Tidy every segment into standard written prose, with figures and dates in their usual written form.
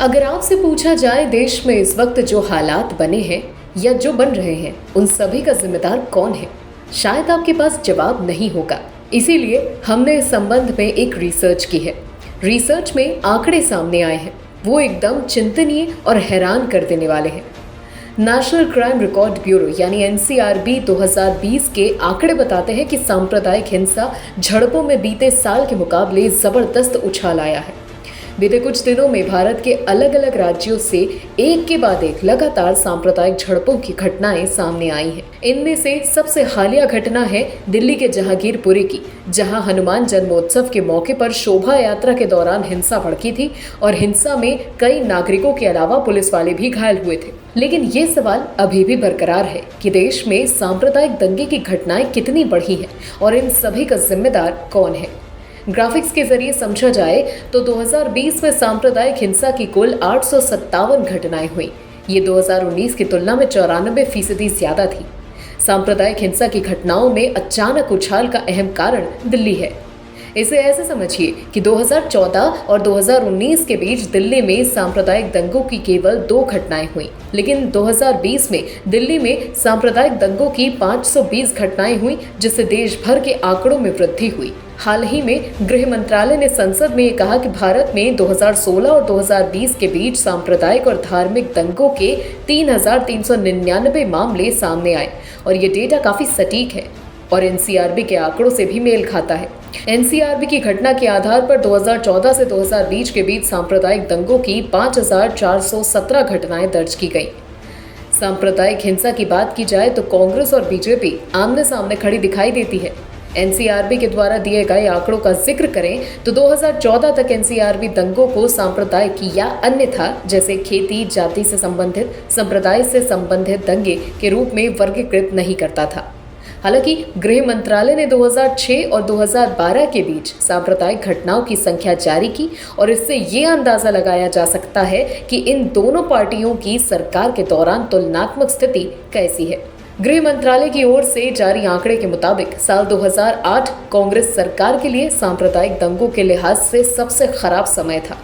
अगर आपसे पूछा जाए देश में इस वक्त जो हालात बने हैं या जो बन रहे हैं उन सभी का जिम्मेदार कौन है, शायद आपके पास जवाब नहीं होगा। इसीलिए हमने इस संबंध में एक रिसर्च की है। रिसर्च में आंकड़े सामने आए हैं, वो एकदम चिंतनीय और हैरान कर देने वाले हैं। नेशनल क्राइम रिकॉर्ड ब्यूरो यानी एनसीआरबी 2020 के आंकड़े बताते हैं कि सांप्रदायिक हिंसा झड़पों में बीते साल के मुकाबले जबरदस्त उछाल आया है। बीते कुछ दिनों में भारत के अलग अलग राज्यों से एक के बाद एक लगातार सांप्रदायिक झड़पों की घटनाएं सामने आई हैं। इनमें से सबसे हालिया घटना है दिल्ली के जहांगीरपुरी की, जहां हनुमान जन्मोत्सव के मौके पर शोभा यात्रा के दौरान हिंसा भड़की थी और हिंसा में कई नागरिकों के अलावा पुलिस वाले भी घायल हुए थे। लेकिन ये सवाल अभी भी बरकरार है कि देश में सांप्रदायिक दंगे की घटनाएं कितनी बढ़ी हैं और इन सभी का जिम्मेदार कौन है। ग्राफिक्स के जरिए समझा जाए तो 2020 में सांप्रदायिक हिंसा की कुल 857 घटनाएं हुई। ये 2019 की तुलना में 94% ज्यादा थी। सांप्रदायिक हिंसा की घटनाओं में अचानक उछाल का अहम कारण दिल्ली है। इसे ऐसे समझिए कि 2014 और 2019 के बीच दिल्ली में सांप्रदायिक दंगों की केवल 2 घटनाएं हुई, लेकिन 2020 में दिल्ली में सांप्रदायिक दंगों की 520 घटनाएं हुई, जिससे देश भर के आंकड़ों में वृद्धि हुई। हाल ही में गृह मंत्रालय ने संसद में कहा कि भारत में 2016 और 2020 के बीच सांप्रदायिक और धार्मिक दंगों के 3,399 मामले सामने आए और ये डेटा काफी सटीक है और एनसीआरबी के आंकड़ों से भी मेल खाता है। एनसीआरबी की घटना के आधार पर 2014 से 2020 के बीच सांप्रदायिक दंगों की 5,417 घटनाएं दर्ज की गई। सांप्रदायिक हिंसा की बात की जाए तो कांग्रेस और बीजेपी आमने सामने खड़ी दिखाई देती है। एनसीआरबी के द्वारा दिए गए आंकड़ों का जिक्र करें तो 2014 तक एनसीआरबी दंगों को सांप्रदायिक या अन्यथा जैसे खेती, जाति से संबंधित, संप्रदाय से संबंधित दंगे के रूप में वर्गीकृत नहीं करता था। हालांकि गृह मंत्रालय ने 2006 और 2012 के बीच सांप्रदायिक घटनाओं की संख्या जारी की और इससे ये अंदाजा लगाया जा सकता है कि इन दोनों पार्टियों की सरकार के दौरान तुलनात्मक स्थिति कैसी है। गृह मंत्रालय की ओर से जारी आंकड़े के मुताबिक साल 2008 कांग्रेस सरकार के लिए सांप्रदायिक दंगों के लिहाज से सबसे खराब समय था।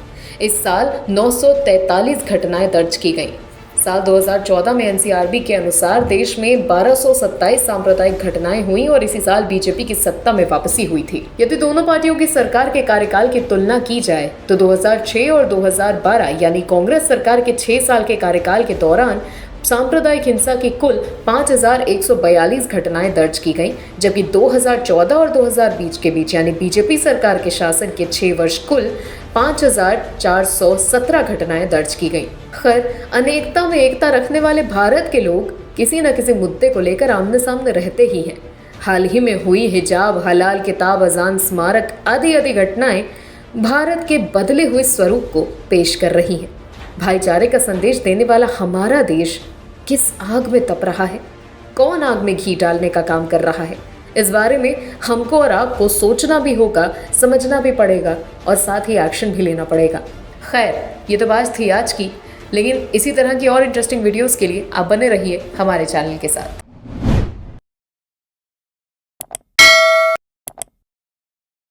इस साल 943 घटनाएं दर्ज की गईं। साल 2014 में एनसीआरबी के अनुसार देश में 1227 सांप्रदायिक घटनाएं हुई और इसी साल बीजेपी की सत्ता में वापसी हुई थी। यदि दोनों पार्टियों की सरकार के कार्यकाल की तुलना की जाए तो 2006 और 2012 यानी कांग्रेस सरकार के 6 साल के कार्यकाल के दौरान सांप्रदायिक हिंसा की कुल 5,142 घटनाएं दर्ज की गईं, जबकि 2014 और 2020 के बीच यानी बीजेपी सरकार के शासन के 6 वर्ष कुल 5,417 घटनाएं दर्ज की गईं। खैर, अनेकता में एकता रखने वाले भारत के लोग किसी न किसी मुद्दे को लेकर आमने सामने रहते ही हैं। हाल ही में हुई हिजाब, हलाल किताब, अजान स्मारक आदि घटनाएं भारत के बदले हुए स्वरूप को पेश कर रही हैं। भाईचारे का संदेश देने वाला हमारा देश किस आग में तप रहा है? कौन आग में घी डालने का काम कर रहा है? इस बारे में हमको और आपको सोचना भी होगा, समझना भी पड़ेगा और साथ ही एक्शन भी लेना पड़ेगा। खैर, ये तो बात थी आज की, लेकिन इसी तरह की और इंटरेस्टिंग वीडियोस के लिए आप बने रहिए हमारे चैनल के साथ।